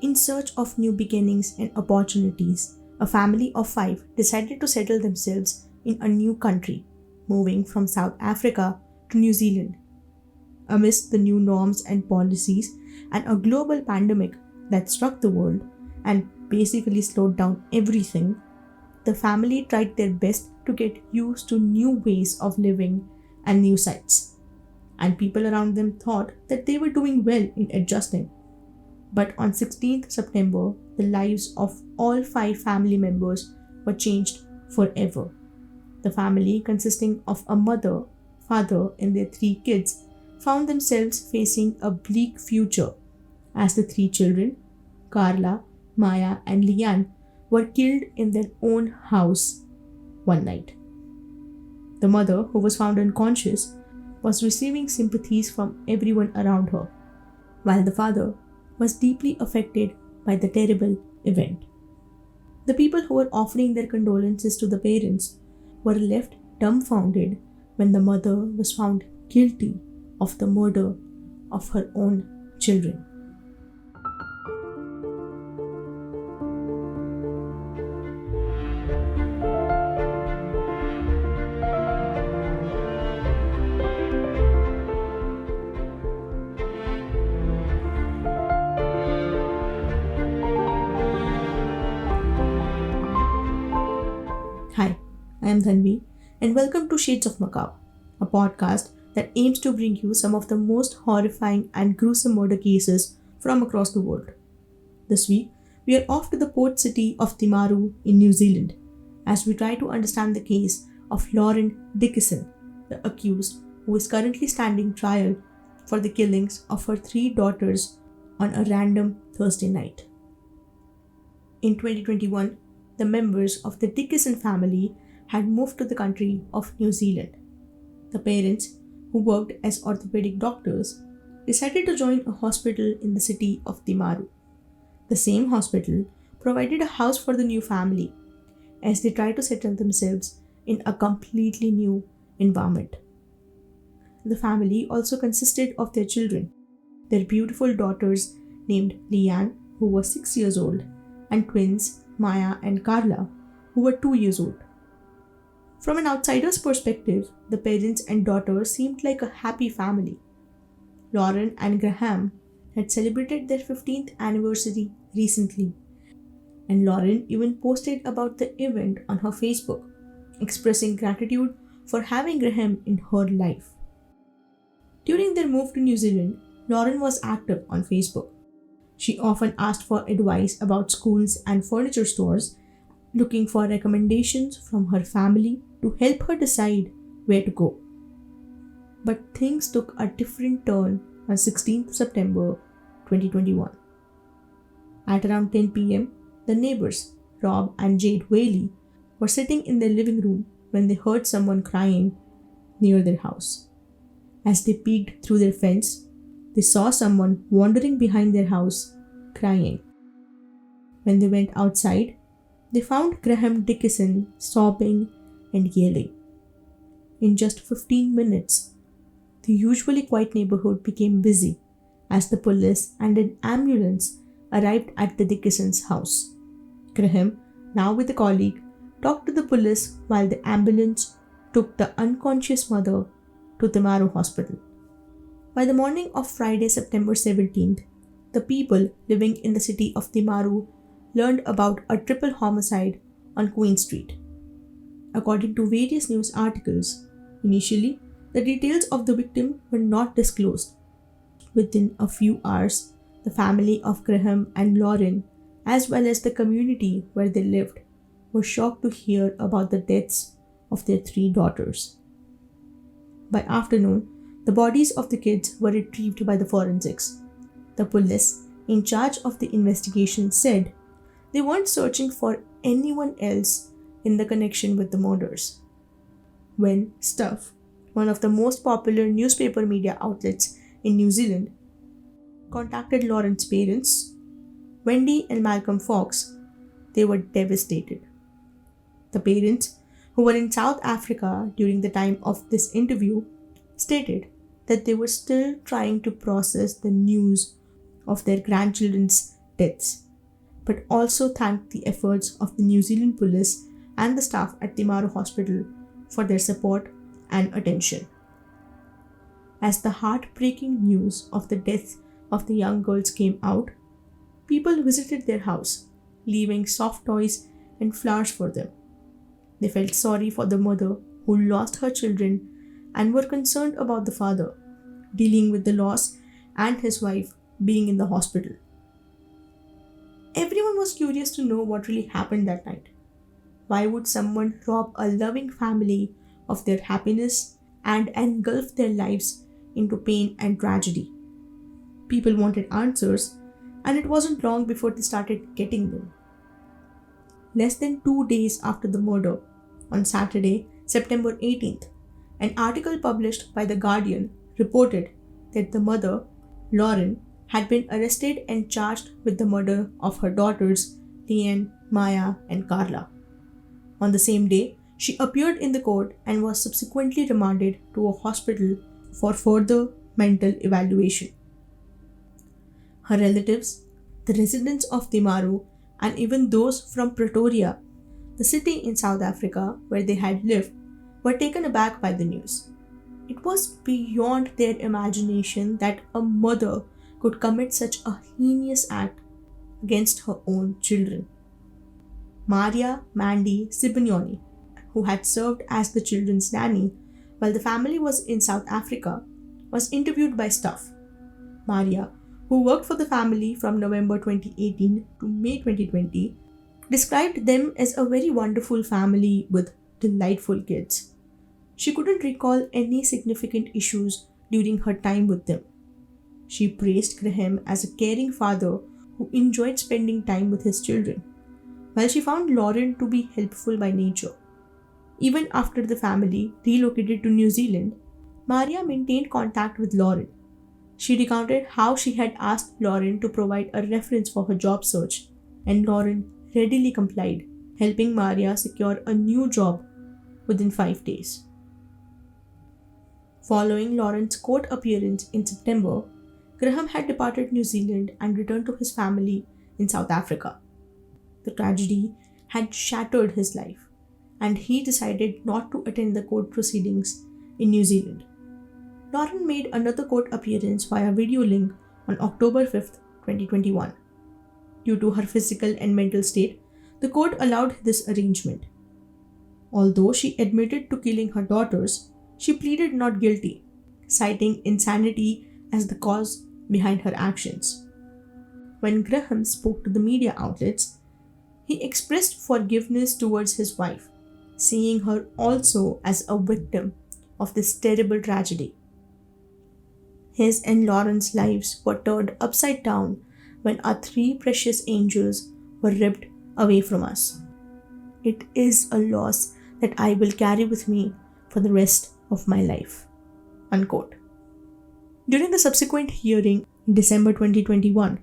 In search of new beginnings and opportunities, a family of 5 decided to settle themselves in a new country, moving from South Africa to New Zealand. Amidst the new norms and policies and a global pandemic that struck the world and basically slowed down everything, the family tried their best to get used to new ways of living and new sights. And people around them thought that they were doing well in adjusting. But on 16th September, the lives of all 5 family members were changed forever. The family, consisting of a mother, father, and their 3 kids, found themselves facing a bleak future as the 3 children, Karla, Maya, and Liane, were killed in their own house one night. The mother, who was found unconscious, was receiving sympathies from everyone around her, while the father was deeply affected by the terrible event. The people who were offering their condolences to the parents were left dumbfounded when the mother was found guilty of the murder of her own children. Hi, I am Dhanvi, and welcome to Shades of Macabre, a podcast that aims to bring you some of the most horrifying and gruesome murder cases from across the world. This week, we are off to the port city of Timaru in New Zealand as we try to understand the case of Lauren Dickason, the accused who is currently standing trial for the killings of her 3 daughters on a random Thursday night. In 2021, the members of the Dickason family had moved to the country of New Zealand. The parents, who worked as orthopedic doctors, decided to join a hospital in the city of Timaru. The same hospital provided a house for the new family as they tried to settle themselves in a completely new environment. The family also consisted of their children, their beautiful daughters named Liane, who was 6 years old, and twins Maya and Karla, who were 2 years old. From an outsider's perspective, the parents and daughters seemed like a happy family. Lauren and Graham had celebrated their 15th anniversary recently, and Lauren even posted about the event on her Facebook, expressing gratitude for having Graham in her life. During their move to New Zealand, Lauren was active on Facebook. She often asked for advice about schools and furniture stores, looking for recommendations from her family to help her decide where to go. But things took a different turn on 16th September 2021. At around 10 p.m., the neighbors, Rob and Jade Whaley, were sitting in their living room when they heard someone crying near their house. As they peeked through their fence, they saw someone wandering behind their house, crying. When they went outside, they found Graham Dickason sobbing and yelling. In just 15 minutes, the usually quiet neighborhood became busy as the police and an ambulance arrived at the Dickason's house. Graham, now with a colleague, talked to the police while the ambulance took the unconscious mother to Timaru Hospital. By the morning of Friday, September 17th, the people living in the city of Timaru learned about a triple homicide on Queen Street. According to various news articles, initially, the details of the victim were not disclosed. Within a few hours, the family of Graham and Lauren, as well as the community where they lived, were shocked to hear about the deaths of their 3 daughters. By afternoon, the bodies of the kids were retrieved by the forensics. The police, in charge of the investigation, said they weren't searching for anyone else in the connection with the murders. When Stuff, one of the most popular newspaper media outlets in New Zealand, contacted Lauren's parents, Wendy and Malcolm Fox, they were devastated. The parents, who were in South Africa during the time of this interview, stated that they were still trying to process the news of their grandchildren's deaths, but also thanked the efforts of the New Zealand police and the staff at Timaru Hospital for their support and attention. As the heartbreaking news of the death of the young girls came out, people visited their house, leaving soft toys and flowers for them. They felt sorry for the mother who lost her children and were concerned about the father, dealing with the loss and his wife being in the hospital. Everyone was curious to know what really happened that night. Why would someone rob a loving family of their happiness and engulf their lives into pain and tragedy? People wanted answers, and it wasn't long before they started getting them. Less than 2 days after the murder, on Saturday, September 18th, an article published by The Guardian reported that the mother, Lauren, had been arrested and charged with the murder of her daughters, Liane, Maya, and Karla. On the same day, she appeared in the court and was subsequently remanded to a hospital for further mental evaluation. Her relatives, the residents of Timaru, and even those from Pretoria, the city in South Africa where they had lived, were taken aback by the news. It was beyond their imagination that a mother could commit such a heinous act against her own children. Maria Mandy Sibignoni, who had served as the children's nanny while the family was in South Africa, was interviewed by staff. Maria, who worked for the family from November 2018 to May 2020, described them as a very wonderful family with delightful kids. She couldn't recall any significant issues during her time with them. She praised Graham as a caring father who enjoyed spending time with his children, while she found Lauren to be helpful by nature. Even after the family relocated to New Zealand, Maria maintained contact with Lauren. She recounted how she had asked Lauren to provide a reference for her job search, and Lauren readily complied, helping Maria secure a new job within 5 days. Following Lauren's court appearance in September, Graham had departed New Zealand and returned to his family in South Africa. The tragedy had shattered his life, and he decided not to attend the court proceedings in New Zealand. Lauren made another court appearance via video link on October 5th, 2021. Due to her physical and mental state, the court allowed this arrangement. Although she admitted to killing her daughters, she pleaded not guilty, citing insanity as the cause behind her actions. When Graham spoke to the media outlets, he expressed forgiveness towards his wife, seeing her also as a victim of this terrible tragedy. His and Lauren's lives were turned upside down when our 3 precious angels were ripped away from us. It is a loss that I will carry with me for the rest of my life." Unquote. During the subsequent hearing in December 2021,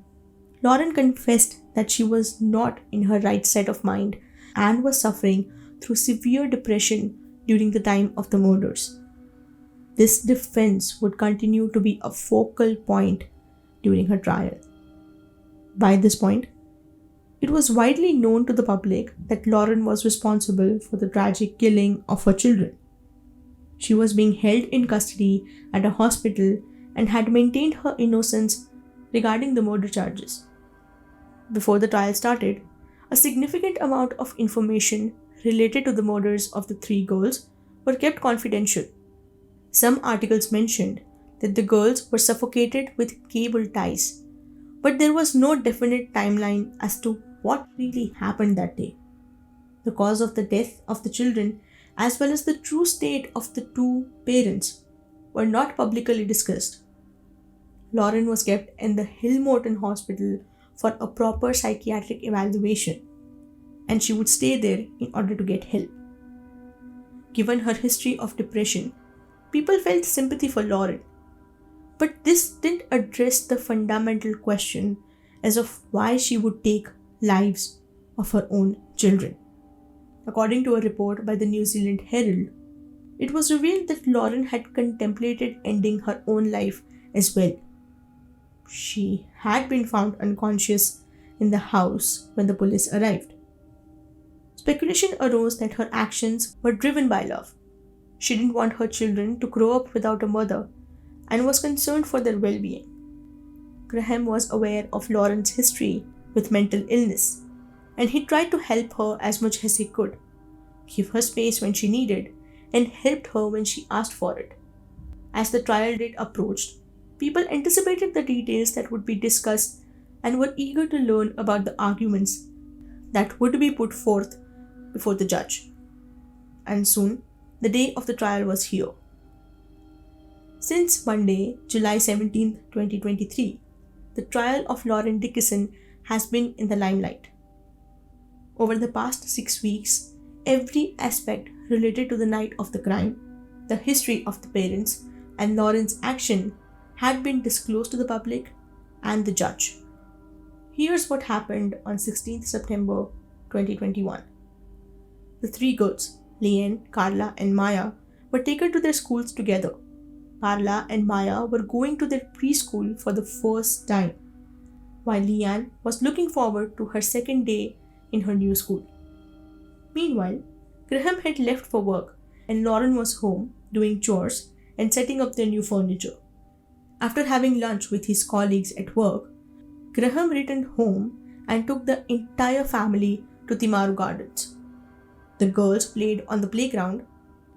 Lauren confessed that she was not in her right state of mind and was suffering through severe depression during the time of the murders. This defense would continue to be a focal point during her trial. By this point, it was widely known to the public that Lauren was responsible for the tragic killing of her children. She was being held in custody at a hospital and had maintained her innocence regarding the murder charges. Before the trial started, a significant amount of information related to the murders of the 3 girls were kept confidential. Some articles mentioned that the girls were suffocated with cable ties, but there was no definite timeline as to what really happened that day. The cause of the death of the children, as well as the true state of the 2 parents, were not publicly discussed. Lauren was kept in the Hillmorton Hospital for a proper psychiatric evaluation, and she would stay there in order to get help. Given her history of depression, people felt sympathy for Lauren, but this didn't address the fundamental question as of why she would take lives of her own children. According to a report by the New Zealand Herald, it was revealed that Lauren had contemplated ending her own life as well. She had been found unconscious in the house when the police arrived. Speculation arose that her actions were driven by love. She didn't want her children to grow up without a mother and was concerned for their well-being. Graham was aware of Lauren's history with mental illness, and he tried to help her as much as he could, give her space when she needed, and helped her when she asked for it. As the trial date approached, people anticipated the details that would be discussed and were eager to learn about the arguments that would be put forth before the judge. And soon, the day of the trial was here. Since Monday, July 17, 2023, the trial of Lauren Dickason has been in the limelight. Over the past 6 weeks, every aspect related to the night of the crime, the history of the parents, and Lauren's action had been disclosed to the public and the judge. Here's what happened on 16th September 2021. The three girls, Liane, Karla, and Maya, were taken to their schools together. Karla and Maya were going to their preschool for the first time, while Liane was looking forward to her second day in her new school. Meanwhile, Graham had left for work and Lauren was home doing chores and setting up their new furniture. After having lunch with his colleagues at work, Graham returned home and took the entire family to Timaru Gardens. The girls played on the playground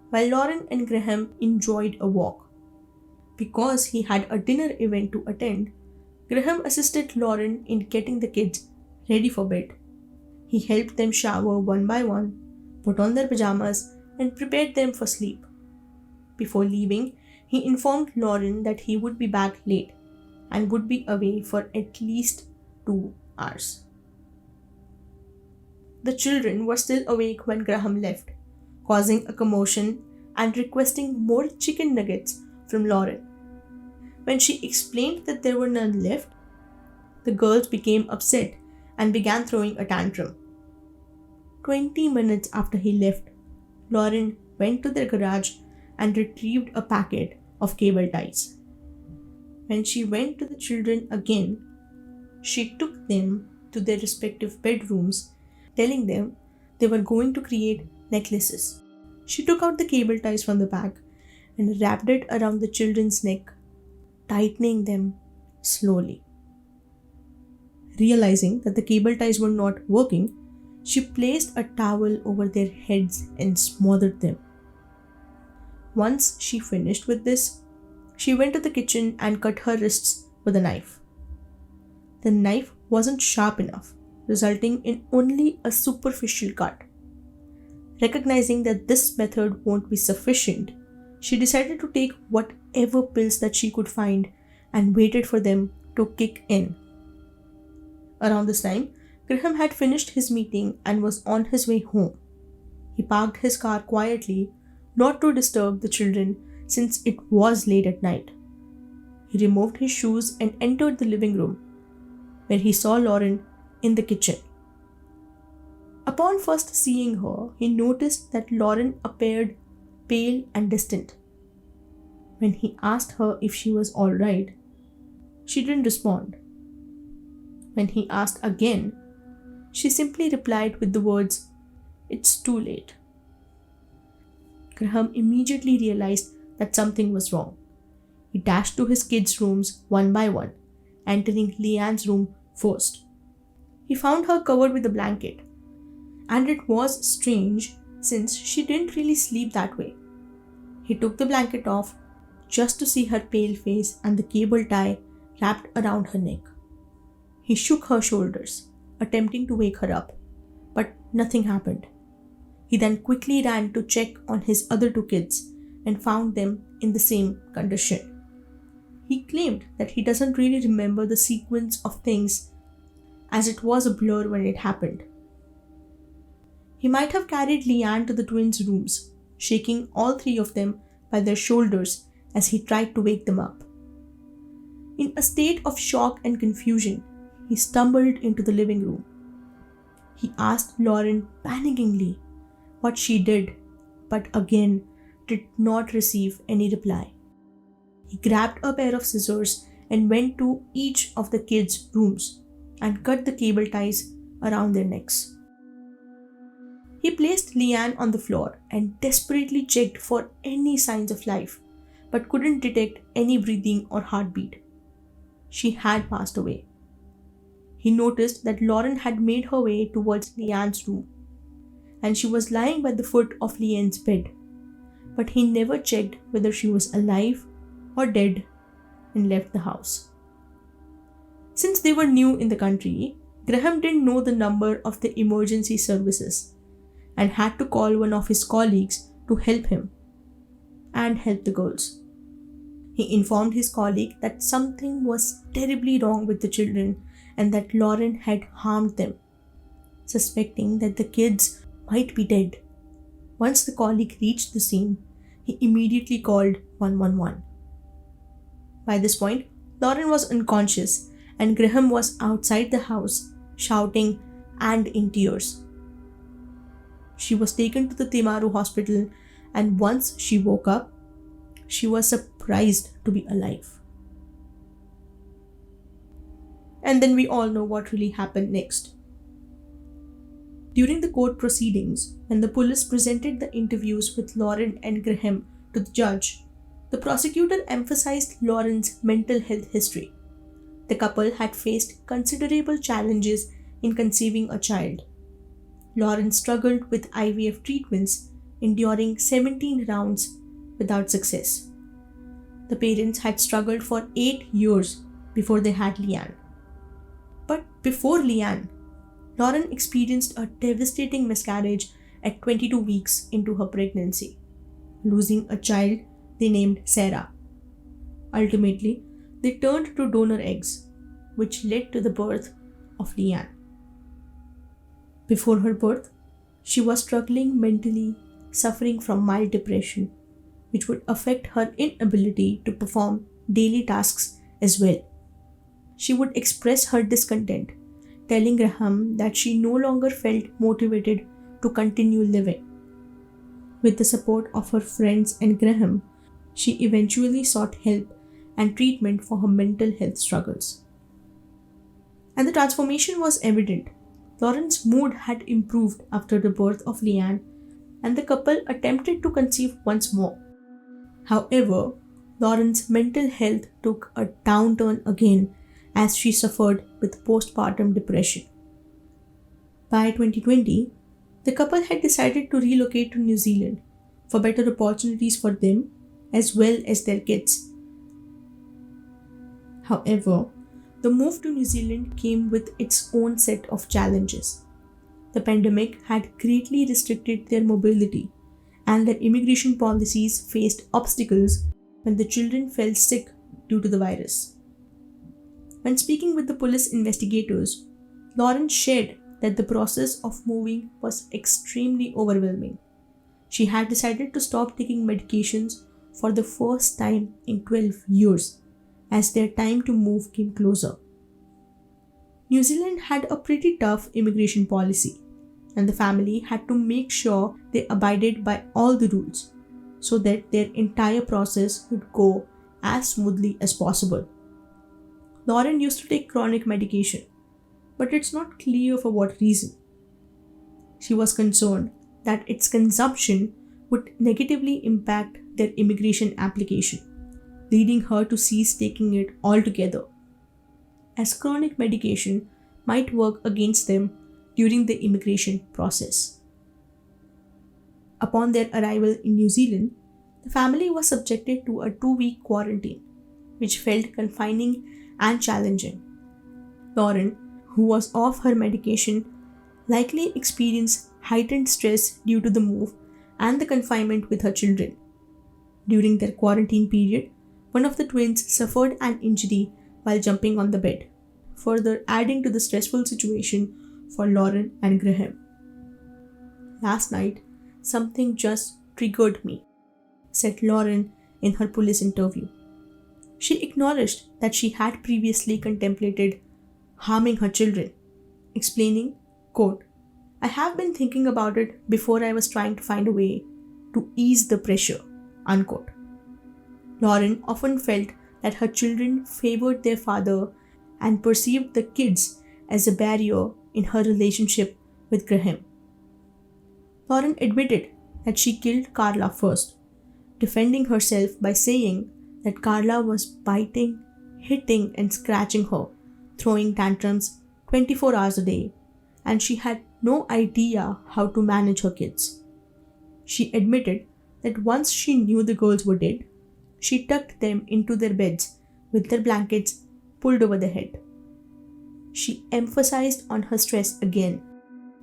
while Lauren and Graham enjoyed a walk. Because he had a dinner event to attend, Graham assisted Lauren in getting the kids ready for bed. He helped them shower one by one, put on their pajamas, and prepared them for sleep. Before leaving, he informed Lauren that he would be back late and would be away for at least 2 hours. The children were still awake when Graham left, causing a commotion and requesting more chicken nuggets from Lauren. When she explained that there were none left, the girls became upset and began throwing a tantrum. 20 minutes after he left, Lauren went to their garage and retrieved a packet of cable ties. When she went to the children again, she took them to their respective bedrooms, telling them they were going to create necklaces. She took out the cable ties from the bag and wrapped it around the children's neck, tightening them slowly. Realizing that the cable ties were not working, she placed a towel over their heads and smothered them. Once she finished with this, she went to the kitchen and cut her wrists with a knife. The knife wasn't sharp enough, resulting in only a superficial cut. Recognizing that this method won't be sufficient, she decided to take whatever pills that she could find and waited for them to kick in. Around this time, Graham had finished his meeting and was on his way home. He parked his car quietly, not to disturb the children since it was late at night. He removed his shoes and entered the living room, where he saw Lauren in the kitchen. Upon first seeing her, he noticed that Lauren appeared pale and distant. When he asked her if she was all right, she didn't respond. When he asked again, she simply replied with the words, "It's too late." Graham immediately realized that something was wrong. He dashed to his kids' rooms one by one, entering Liane's room first. He found her covered with a blanket, and it was strange since she didn't really sleep that way. He took the blanket off just to see her pale face and the cable tie wrapped around her neck. He shook her shoulders, attempting to wake her up, but nothing happened. He then quickly ran to check on his other 2 kids and found them in the same condition. He claimed that he doesn't really remember the sequence of things as it was a blur when it happened. He might have carried Liane to the twins' rooms, shaking all 3 of them by their shoulders as he tried to wake them up. In a state of shock and confusion, he stumbled into the living room. He asked Lauren panickingly what she did, but again did not receive any reply. He grabbed a pair of scissors and went to each of the kids' rooms and cut the cable ties around their necks. He placed Liane on the floor and desperately checked for any signs of life, but couldn't detect any breathing or heartbeat. She had passed away. He noticed that Lauren had made her way towards Liane's room, and she was lying by the foot of Liane's bed, but he never checked whether she was alive or dead and left the house. Since they were new in the country, Graham didn't know the number of the emergency services and had to call one of his colleagues to help him and help the girls. He informed his colleague that something was terribly wrong with the children and that Lauren had harmed them, suspecting that the kids might be dead. Once the colleague reached the scene, he immediately called 111. By this point, Lauren was unconscious and Graham was outside the house, shouting and in tears. She was taken to the Timaru hospital, and once she woke up, she was surprised to be alive. And then we all know what really happened next. During the court proceedings, when the police presented the interviews with Lauren and Graham to the judge, the prosecutor emphasized Lauren's mental health history. The couple had faced considerable challenges in conceiving a child. Lauren struggled with IVF treatments, enduring 17 rounds without success. The parents had struggled for 8 years before they had Liane. But before Liane, Lauren experienced a devastating miscarriage at 22 weeks into her pregnancy, losing a child they named Sarah. Ultimately, they turned to donor eggs, which led to the birth of Liane. Before her birth, she was struggling mentally, suffering from mild depression, which would affect her inability to perform daily tasks as well. She would express her discontent, telling Graham that she no longer felt motivated to continue living. With the support of her friends and Graham, she eventually sought help and treatment for her mental health struggles. And the transformation was evident. Lauren's mood had improved after the birth of Liane, and the couple attempted to conceive once more. However, Lauren's mental health took a downturn again as she suffered with postpartum depression. By 2020, the couple had decided to relocate to New Zealand for better opportunities for them as well as their kids. However, the move to New Zealand came with its own set of challenges. The pandemic had greatly restricted their mobility, and their immigration policies faced obstacles when the children fell sick due to the virus. When speaking with the police investigators, Lauren shared that the process of moving was extremely overwhelming. She had decided to stop taking medications for the first time in 12 years, as their time to move came closer. New Zealand had a pretty tough immigration policy, and the family had to make sure they abided by all the rules so that their entire process would go as smoothly as possible. Lauren used to take chronic medication, but it's not clear for what reason. She was concerned that its consumption would negatively impact their immigration application, leading her to cease taking it altogether, as chronic medication might work against them during the immigration process. Upon their arrival in New Zealand, the family was subjected to a 2-week quarantine, which felt confining and challenging. Lauren, who was off her medication, likely experienced heightened stress due to the move and the confinement with her children. During their quarantine period, one of the twins suffered an injury while jumping on the bed, further adding to the stressful situation for Lauren and Graham. "Last night, something just triggered me," said Lauren in her police interview. She acknowledged that she had previously contemplated harming her children, explaining, quote, "I have been thinking about it before I was trying to find a way to ease the pressure," unquote. Lauren often felt that her children favored their father and perceived the kids as a barrier in her relationship with Graham. Lauren admitted that she killed Karla first, defending herself by saying that Karla was biting, hitting, and scratching her, throwing tantrums 24 hours a day, and she had no idea how to manage her kids. She admitted that once she knew the girls were dead, she tucked them into their beds with their blankets pulled over their head. She emphasized on her stress again,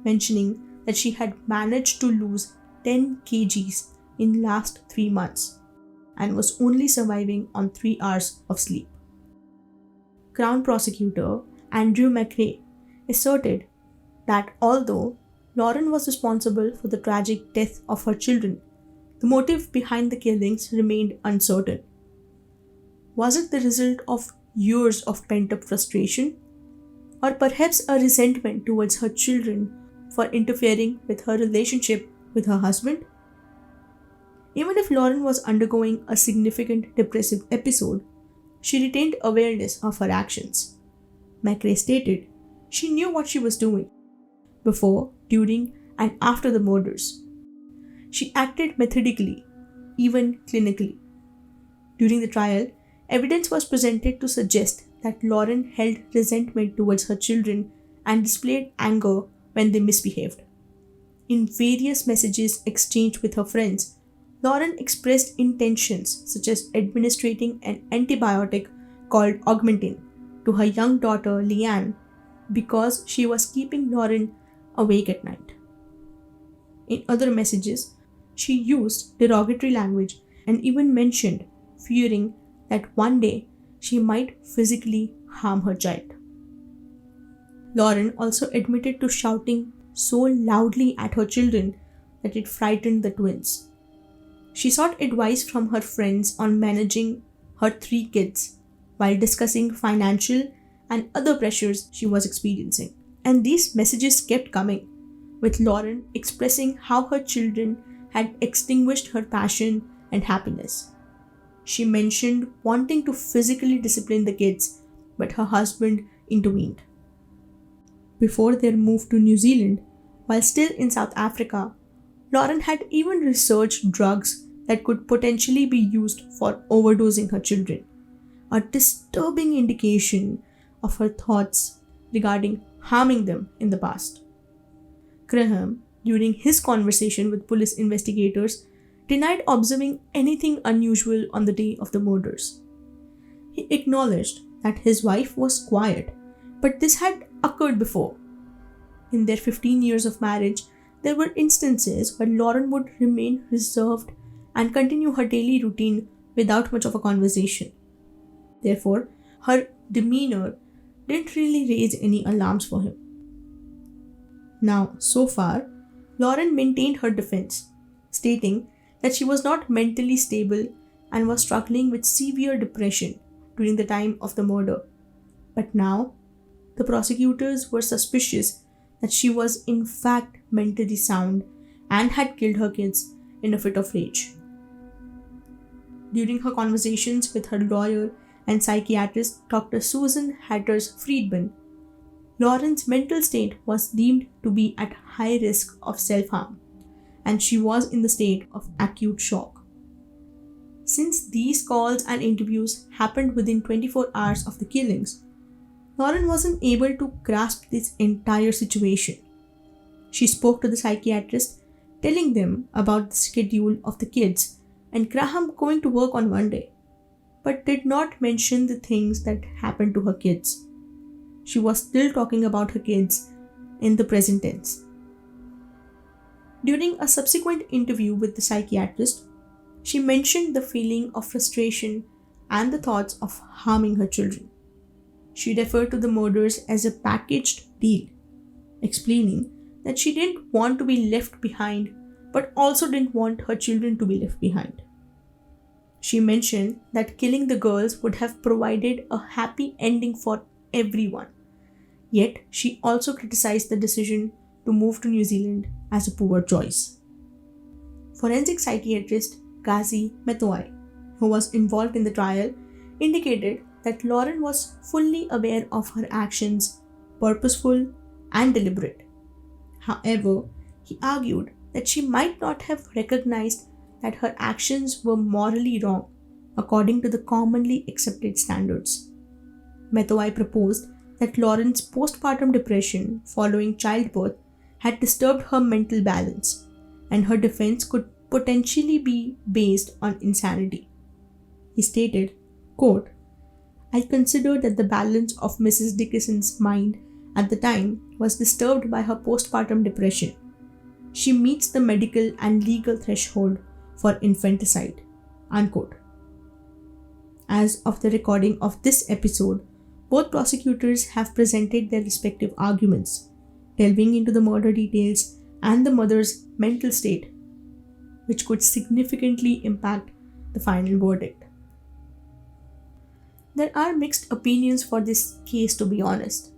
mentioning that she had managed to lose 10 kgs in last 3 months and was only surviving on 3 hours of sleep. Crown Prosecutor Andrew McRae asserted that although Lauren was responsible for the tragic death of her children, the motive behind the killings remained uncertain. Was it the result of years of pent-up frustration, or perhaps a resentment towards her children for interfering with her relationship with her husband? Even if Lauren was undergoing a significant depressive episode, she retained awareness of her actions. McRae stated she knew what she was doing before, during, and after the murders. She acted methodically, even clinically. During the trial, evidence was presented to suggest that Lauren held resentment towards her children and displayed anger when they misbehaved. In various messages exchanged with her friends, Lauren expressed intentions such as administering an antibiotic called Augmentin to her young daughter Liane because she was keeping Lauren awake at night. In other messages, she used derogatory language and even mentioned fearing that one day she might physically harm her child. Lauren also admitted to shouting so loudly at her children that it frightened the twins. She sought advice from her friends on managing her 3 kids while discussing financial and other pressures she was experiencing. And these messages kept coming, with Lauren expressing how her children had extinguished her passion and happiness. She mentioned wanting to physically discipline the kids, but her husband intervened. Before their move to New Zealand, while still in South Africa, Lauren had even researched drugs that could potentially be used for overdosing her children, a disturbing indication of her thoughts regarding harming them in the past. Graham, during his conversation with police investigators, denied observing anything unusual on the day of the murders. He acknowledged that his wife was quiet, but this had occurred before. In their 15 years of marriage, there were instances where Lauren would remain reserved and continue her daily routine without much of a conversation. Therefore, her demeanor didn't really raise any alarms for him. Now, so far, Lauren maintained her defense, stating that she was not mentally stable and was struggling with severe depression during the time of the murder. But now, the prosecutors were suspicious that she was in fact mentally sound and had killed her kids in a fit of rage. During her conversations with her lawyer and psychiatrist Dr. Susan Hatters Friedman, Lauren's mental state was deemed to be at high risk of self-harm, and she was in the state of acute shock. Since these calls and interviews happened within 24 hours of the killings, Lauren wasn't able to grasp this entire situation. She spoke to the psychiatrist, telling them about the schedule of the kids and Graham going to work on Monday, but did not mention the things that happened to her kids. She was still talking about her kids in the present tense. During a subsequent interview with the psychiatrist, she mentioned the feeling of frustration and the thoughts of harming her children. She referred to the murders as a packaged deal, explaining that she didn't want to be left behind but also didn't want her children to be left behind. She mentioned that killing the girls would have provided a happy ending for everyone. Yet, she also criticized the decision to move to New Zealand as a poor choice. Forensic psychiatrist Gazi Metoi, who was involved in the trial, indicated that Lauren was fully aware of her actions purposeful and deliberate. However, he argued that she might not have recognized that her actions were morally wrong according to the commonly accepted standards. Methoi proposed that Lauren's postpartum depression following childbirth had disturbed her mental balance, and her defense could potentially be based on insanity. He stated, quote, "I consider that the balance of Mrs. Dickason mind at the time was disturbed by her postpartum depression. She meets the medical and legal threshold for infanticide." Unquote. As of the recording of this episode, both prosecutors have presented their respective arguments, delving into the murder details and the mother's mental state, which could significantly impact the final verdict. There are mixed opinions for this case, to be honest.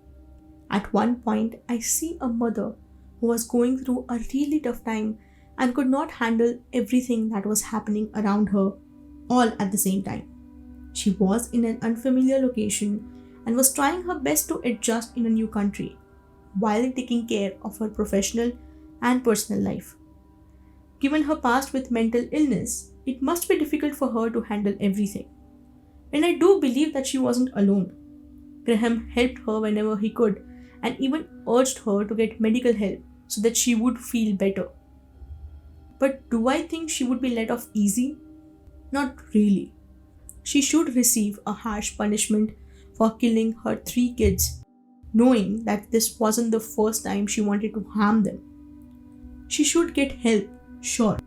At one point, I see a mother who was going through a really tough time and could not handle everything that was happening around her all at the same time. She was in an unfamiliar location and was trying her best to adjust in a new country while taking care of her professional and personal life. Given her past with mental illness, it must be difficult for her to handle everything. And I do believe that she wasn't alone. Graham helped her whenever he could and even urged her to get medical help so that she would feel better. But do I think she would be let off easy? Not really. She should receive a harsh punishment for killing her 3 kids, knowing that this wasn't the first time she wanted to harm them. She should get help, sure.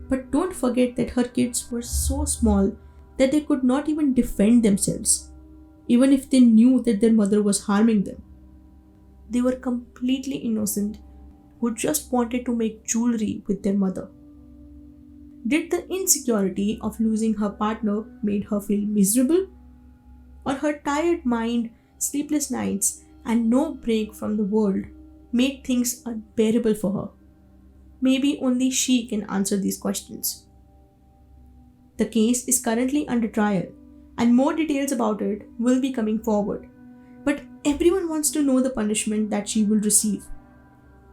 But don't forget that her kids were so small that they could not even defend themselves, even if they knew that their mother was harming them. They were completely innocent, who just wanted to make jewelry with their mother. Did the insecurity of losing her partner made her feel miserable? Or her tired mind, sleepless nights, and no break from the world made things unbearable for her? Maybe only she can answer these questions. The case is currently under trial, and more details about it will be coming forward. But everyone wants to know the punishment that she will receive.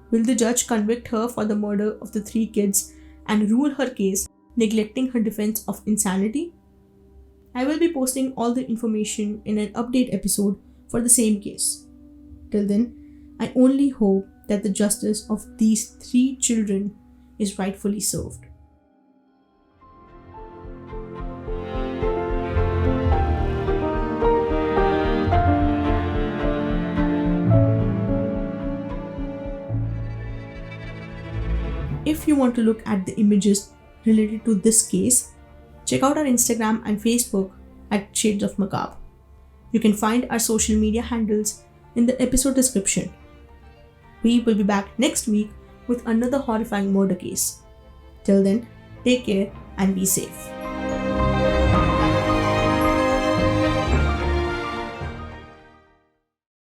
Will the judge convict her for the murder of the 3 kids and rule her case, neglecting her defense of insanity? I will be posting all the information in an update episode for the same case. Till then, I only hope that the justice of these 3 children is rightfully served. If you want to look at the images related to this case, check out our Instagram and Facebook at Shades of Macabre. You can find our social media handles in the episode description. We will be back next week with another horrifying murder case. Till then, take care and be safe.